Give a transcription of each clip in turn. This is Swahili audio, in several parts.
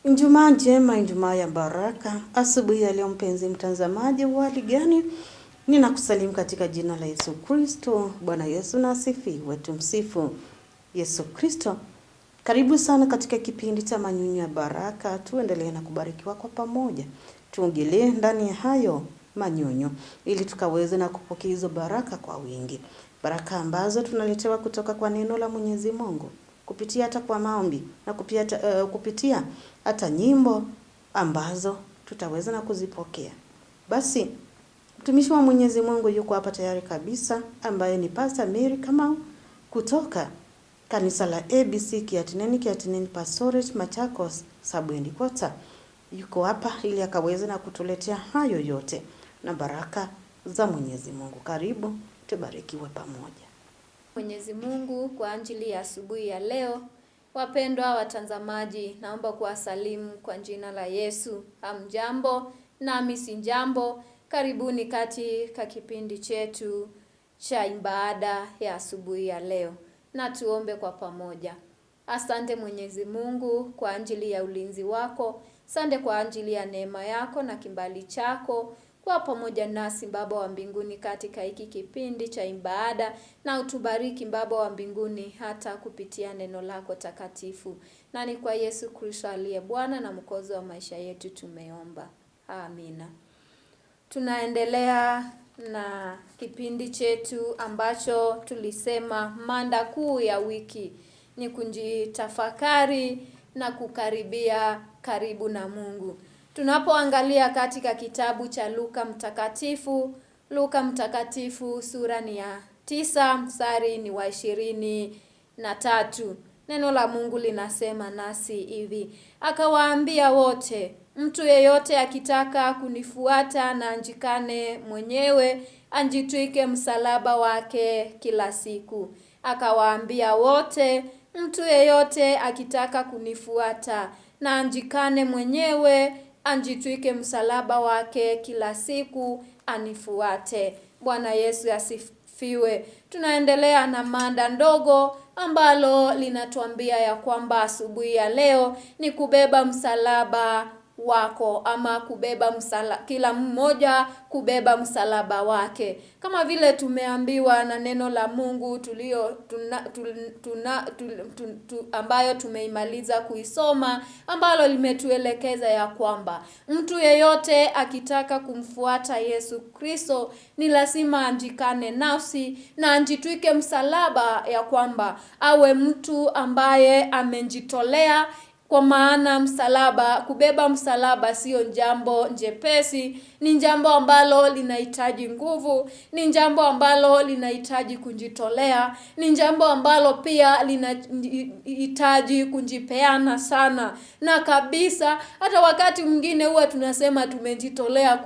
Ijumaa njema, Ijumaa ya baraka. Asubuhi ya leo mpenzi mtazamaji, hali gani? Ninakusalimu katika jina la Yesu Kristo. Bwana Yesu na asifiwe. Tumsifu Yesu Kristo. Karibu sana katika kipindi cha manyunyu ya baraka. Tuendelee na kubarikiwa kwa pamoja. Tuongelee ndani ya hayo manyunyu ili tukaweze na kupokea hizo baraka kwa wingi. Baraka ambazo tunaletewa kutoka kwa neno la Mwenyezi Mungu, kupitia hata kwa maombi na kupitia hata nyimbo ambazo tutaweza na kuzipokea. Basi mtumishi wa Mwenyezi Mungu yuko hapa tayari kabisa, ambaye ni Pastor Mary Kamau kutoka kanisa la ABC Kiatineni Pastoret Machakos Sub-Headquarters. Yuko hapa ili akaweze na kutuletea hayo yote na baraka za Mwenyezi Mungu. Karibu tubarikiwe pamoja. Mwenyezi Mungu, kwa ajili ya asubuhi ya leo, wapendwa watazamaji, naomba kuwasalimu kwa jina la Yesu. Hamjambo, nami si jambo. Karibuni katika kipindi chetu cha ibada ya asubuhi ya leo. Na tuombe kwa pamoja. Asante Mwenyezi Mungu kwa ajili ya ulinzi wako. Asante kwa ajili ya neema yako na kibali chako kwa pamoja nasi Baba wa mbinguni katika hiki kipindi cha ibada, na utubariki Baba wa mbinguni hata kupitia neno lako takatifu. Na ni kwa Yesu Kristo aliye Bwana na Mwokozi wa maisha yetu tumeomba. Amina. Tunaendelea na kipindi chetu ambacho tulisema mada kuu ya wiki ni kujitafakari na kukaribia karibu na Mungu. Tunapoangalia katika kitabu cha Luka mtakatifu sura ni ya 9 mstari ni wa 23. Neno la Mungu linasema nasi hivi: akawaambia wote, mtu yeyote akitaka kunifuata na anjikane mwenyewe, anjitwike msalaba wake kila siku. Akawaambia wote, mtu yeyote akitaka kunifuata na anjikane mwenyewe, anjitwike msalaba wake kila siku, anifuate. Bwana Yesu asifiwe. Tunaendelea na mada ndogo ambalo linatuambia ya kwamba asubuhi ya leo ni kubeba msalaba wako, ama kubeba kila mmoja kubeba msalaba wake, kama vile tumeambiwa na neno la Mungu ambayo tumeimaliza kuisoma, ambalo limetuelekeza ya kwamba mtu yeyote akitaka kumfuata Yesu Kristo ni lazima anjikane nafsi na anjitwike msalaba, ya kwamba awe mtu ambaye amejitolea. Kwa maana kubeba msalaba sio jambo jepesi, ni jambo ambalo linahitaji nguvu, ni jambo ambalo linahitaji kujitolea, ni jambo ambalo pia linahitaji kujipeana sana. Na kabisa, hata wakati mwingine huwa tunasema tumejitolea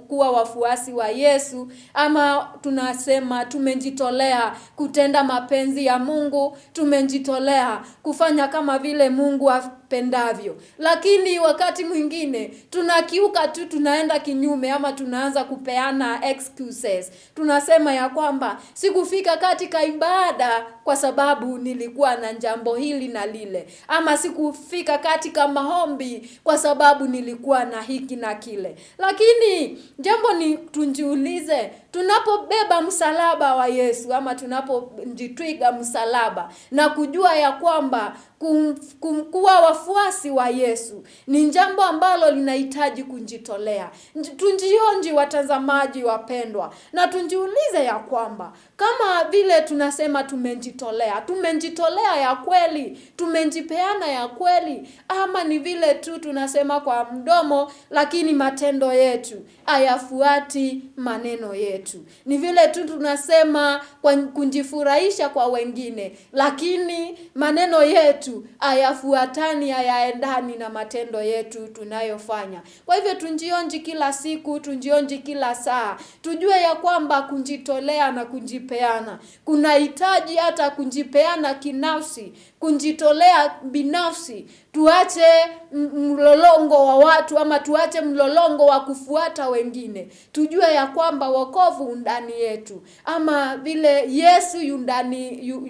kuwa wafuasi wa Yesu, ama tunasema tumejitolea kutenda mapenzi ya Mungu, tumejitolea kufanya kama vile Mungu pendavyo. Lakini wakati mwingine tunakiuka tu, tunaenda kinyume, ama tunaanza kupeana excuses. Tunasema ya kwamba sikufika katika ibada kwa sababu nilikuwa na jambo hili na lile, ama sikufika katika maombi kwa sababu nilikuwa na hiki na kile. Lakini jambo ni tujiulize, tunapobeba msalaba wa Yesu, ama tunapojitwiga msalaba na kujua ya kwamba kuwa wafuasi wa Yesu ni jambo ambalo linahitaji kujitolea. Tujionje watazamaji wapendwa, na tujiulize ya kwamba kama vile tunasema tumejitolea ya kweli, tumejipeana ya kweli, ama ni vile tu tunasema kwa mdomo lakini matendo yetu hayafuati maneno yetu. Ni vile tu tunasema kwa kujifurahisha kwa wengine, lakini maneno yetu hayafuatani, hayaendani na matendo yetu tunayofanya. Kwa hivyo tujionje kila siku, tujionje kila saa, tujue ya kwamba kujitolea na kujipeana kunahitaji hata kujipeana kinafsi, kunjitolea binafsi, tuache mlolongo wa watu ama tuache mlolongo wa kufuata wengine. Tujue ya kwamba wokovu ndani yetu, ama vile Yesu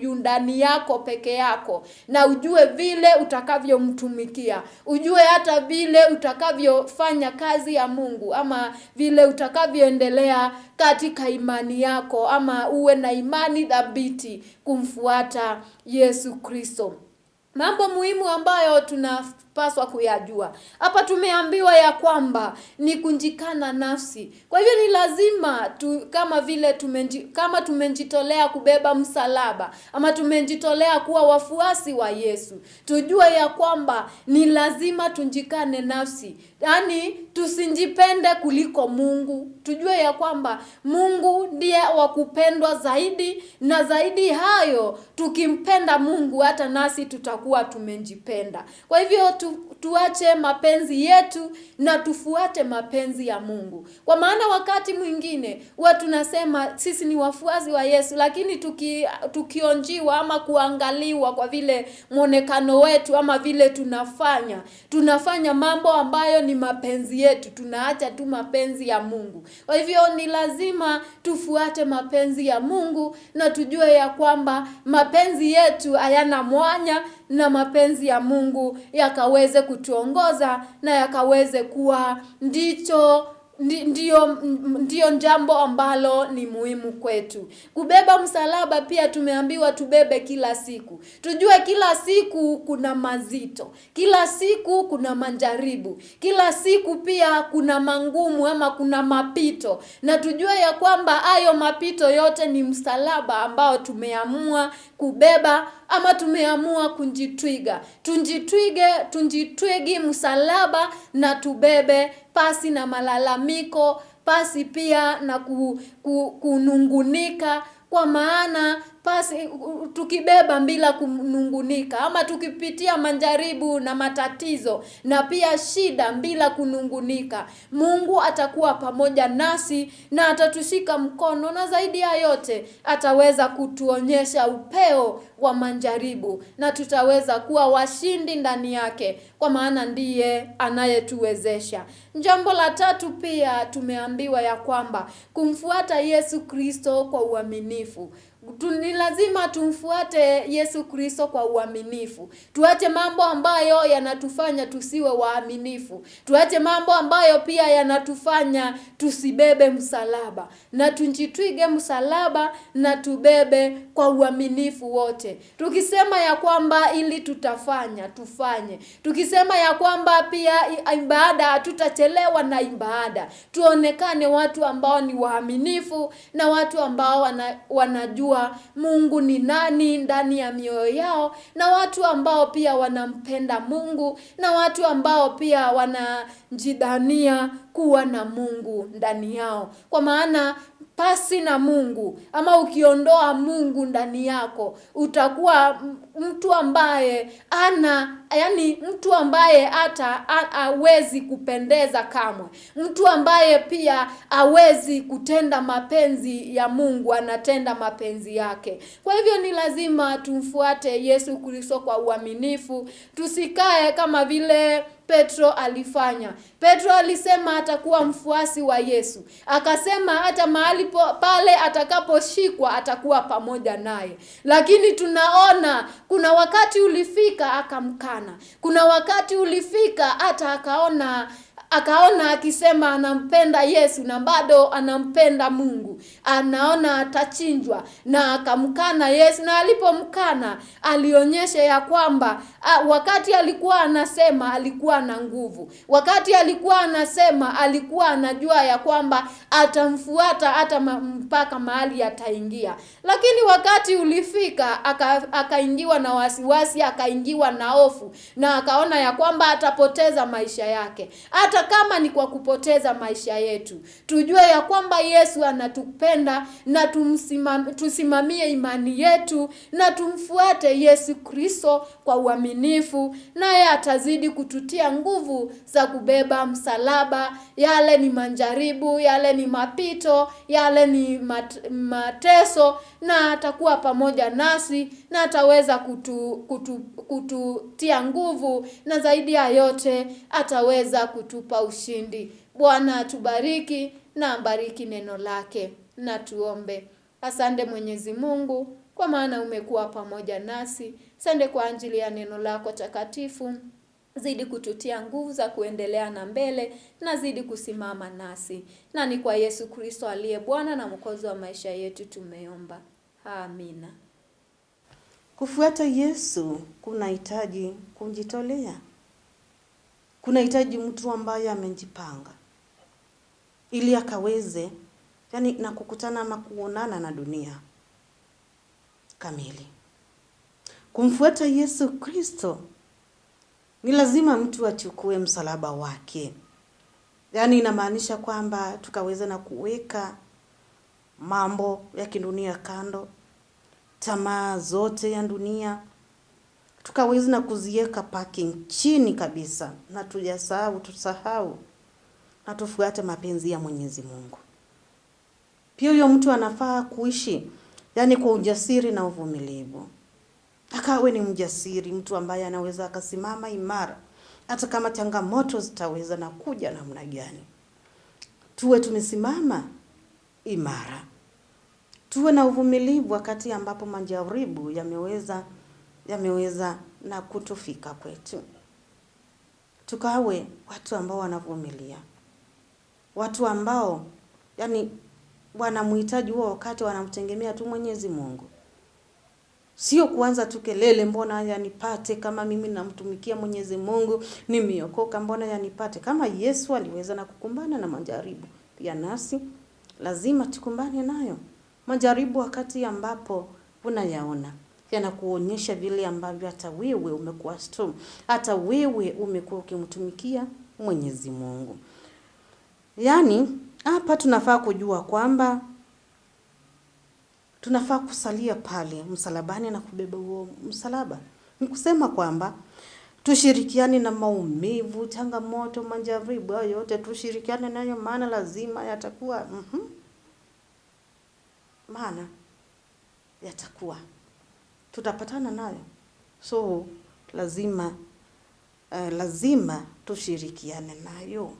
yundani yako peke yako, na ujue vile utakavyomtumikia, ujue hata vile utakavyofanya kazi ya Mungu, ama vile utakavyoendelea katika imani yako, ama uwe na imani thabiti kumfuata Yesu Kristo. Mambo muhimu ambayo tunapaswa kuyajua. Hapa tumeambiwa ya kwamba ni kunjikana nafsi. Kwa hivyo ni lazima kama tumejitolea kubeba msalaba, ama tumejitolea kuwa wafuasi wa Yesu, tujue ya kwamba ni lazima tunjikane nafsi. Yaani tusinjipende kuliko Mungu. Tujue ya kwamba Mungu ndiye wa kupendwa zaidi, na zaidi hayo tukimpenda Mungu hata nasi tutakuwa tumejipenda. Kwa hivyo tuache mapenzi yetu na tufuate mapenzi ya Mungu. Kwa maana wakati mwingine huwa tunasema sisi ni wafuasi wa Yesu, lakini tukionjiwa ama kuangaliwa kwa vile mwonekano wetu ama vile tunafanya mambo ambayo ni mapenzi yetu, tunaacha tu mapenzi ya Mungu. Kwa hivyo ni lazima tufuate mapenzi ya Mungu, na tujue ya kwamba mapenzi yetu hayana mwanya, na mapenzi ya Mungu yakaweze kutuongoza na yakaweze kuwa ndio jambo ambalo ni muhimu kwetu. Kubeba msalaba pia tumeambiwa tubebe kila siku. Tujue kila siku kuna mazito, kila siku kuna majaribu, kila siku pia kuna mangumu ama kuna mapito, na tujue ya kwamba hayo mapito yote ni msalaba ambao tumeamua kubeba, ama tumeamua kunjitwiga. Tunjitwigi msalaba na tubebe pasi na malalamiko, pasi pia na kunungunika. Kwa maana pasi tukibeba bila kunungunika, ama tukipitia majaribu na matatizo na pia shida bila kunungunika, Mungu atakuwa pamoja nasi na atatushika mkono, na zaidi ya yote ataweza kutuonyesha upeo wa majaribu, na tutaweza kuwa washindi ndani yake, kwa maana ndiye anayetuwezesha. Jambo la tatu pia tumeambiwa ya kwamba kumfuata Yesu Kristo kwa uaminifu. Ni lazima tumfuate Yesu Kristo kwa uaminifu. Tuache mambo ambayo yanatufanya tusiwe waaminifu. Tuache mambo ambayo pia yanatufanya tusibebe msalaba, na tunjitwige msalaba na tubebe kwa uaminifu wote. Tukisema ya kwamba ili tufanye. Tukisema ya kwamba pia ibada hatutachelewa na ibada. Tuonekane watu ambao ni waaminifu, na watu ambao wanajua Mungu ni nani ndani ya mioyo yao, na watu ambao pia wanampenda Mungu, na watu ambao pia wanajidhania kuwa na Mungu ndani yao. Kwa maana pasi na Mungu, ama ukiondoa Mungu ndani yako, utakuwa mtu ambaye mtu ambaye hata hawezi kupendeza kamwe. Mtu ambaye pia hawezi kutenda mapenzi ya Mungu, anatenda mapenzi yake. Kwa hivyo ni lazima tumfuate Yesu Kristo kwa uaminifu. Tusikae kama vile Petro alifanya. Petro alisema atakuwa mfuasi wa Yesu. Akasema hata mahali pale atakaposhikwa atakuwa pamoja naye. Lakini tunaona kuna wakati ulifika akamkana. Kuna wakati ulifika hata akaona akisema anampenda Yesu na bado anampenda Mungu. Anaona atachinjwa na akamkana Yesu, na alipomkana alionyesha ya kwamba wakati alikuwa anasema alikuwa na nguvu. Wakati alikuwa anasema alikuwa anajua ya kwamba atamfuata hata mpaka mahali ataingia. Lakini wakati ulifika akaingiwa na wasiwasi, akaingiwa na hofu, na akaona ya kwamba atapoteza maisha yake. Hata kama ni kwa kupoteza maisha yetu, tujue ya kwamba Yesu anatupenda, na tusimamie imani yetu na tumfuate Yesu Kristo kwa uaminifu. mwaminifu, naye atazidi kututia nguvu za kubeba msalaba. Yale ni majaribu, yale ni mapito, yale ni mateso, na atakuwa pamoja nasi na ataweza kututia nguvu, na zaidi ya yote ataweza kutupa ushindi. Bwana atubariki na ambariki neno lake. Na tuombe. Asante Mwenyezi Mungu, kwa maana umekuwa pamoja nasi. Asante kwa ajili ya neno lako takatifu. Zidi kututia nguvu za kuendelea na mbele, na zidi kusimama nasi. Na ni kwa Yesu Kristo aliye Bwana na Mwokozi wa maisha yetu tumeomba. Amina. Kufuata Yesu kunahitaji kujitolea. Kunahitaji mtu ambaye amejipanga ili akaweze na kukutana ama kuonana na dunia kamili. Kumfuata Yesu Kristo ni lazima mtu achukue msalaba wake. Inamaanisha kwamba tukaweza na kuweka mambo ya kidunia kando, tamaa zote ya dunia tukaweza na kuziweka parking chini kabisa, na tusahau na tufuate mapenzi ya Mwenyezi Mungu. Pia huyo mtu anafaa kuishi kwa ujasiri na uvumilivu. Akawe ni mjasiri, mtu ambaye anaweza akasimama imara hata kama changamoto zitaweza na kuja namna gani. Tuwe tumesimama imara. Tuwe na uvumilivu wakati ambapo majaribu yameweza na kutufika kwetu. Tukawe watu ambao wanavumilia. Watu ambao wanamhitaji huo wakati, wanamtegemea tu Mwenyezi Mungu. Sio kuanza tu kelele, mbona yanipate kama mimi namtumikia Mwenyezi Mungu, nimeokoka, mbona yanipate. Kama Yesu aliweza na kukumbana na majaribu, pia nasi lazima tukumbane nayo. Majaribu wakati ambapo unayaona yanakuonyesha vile ambavyo hata wewe umekuwa strong, hata wewe umekuwa ukimtumikia Mwenyezi Mungu. Hapa tunafaa kujua kwamba tunafaa kusalia pale msalabani na kubeba huo msalaba. Ni kusema kwamba tushirikiane na maumivu, changamoto, majaribu yote, tushirikiane nayo, maana lazima yatakuwa maana yatakuwa tutapatana nayo. So lazima tushirikiane nayo,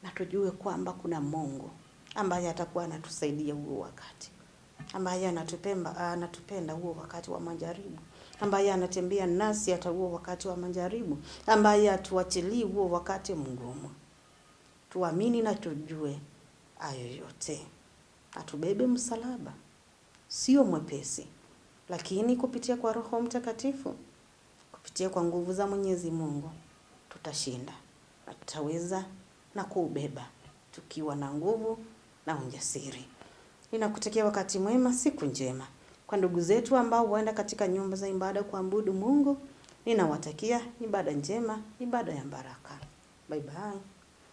na tujue kwamba kuna Mungu ambaye atakuwa anatusaidia huo wakati, ambaye anatupenda huo wakati wa majaribu, ambaye anatembea nasi hata huo wakati wa majaribu, ambaye atuachilii huo wakati mgumu. Tuamini na tujue hayo yote. Atubebe msalaba. Sio mwepesi, lakini kupitia kwa Roho Mtakatifu, kupitia kwa nguvu za Mwenyezi Mungu, tutashinda na tutaweza na kuubeba tukiwa na nguvu na ujasiri. Ninakutakia wakati mwema, siku njema. Kwa ndugu zetu ambao huenda katika nyumba za ibada kuabudu Mungu, ninawatakia ibada njema, ibada ya baraka. Bye bye.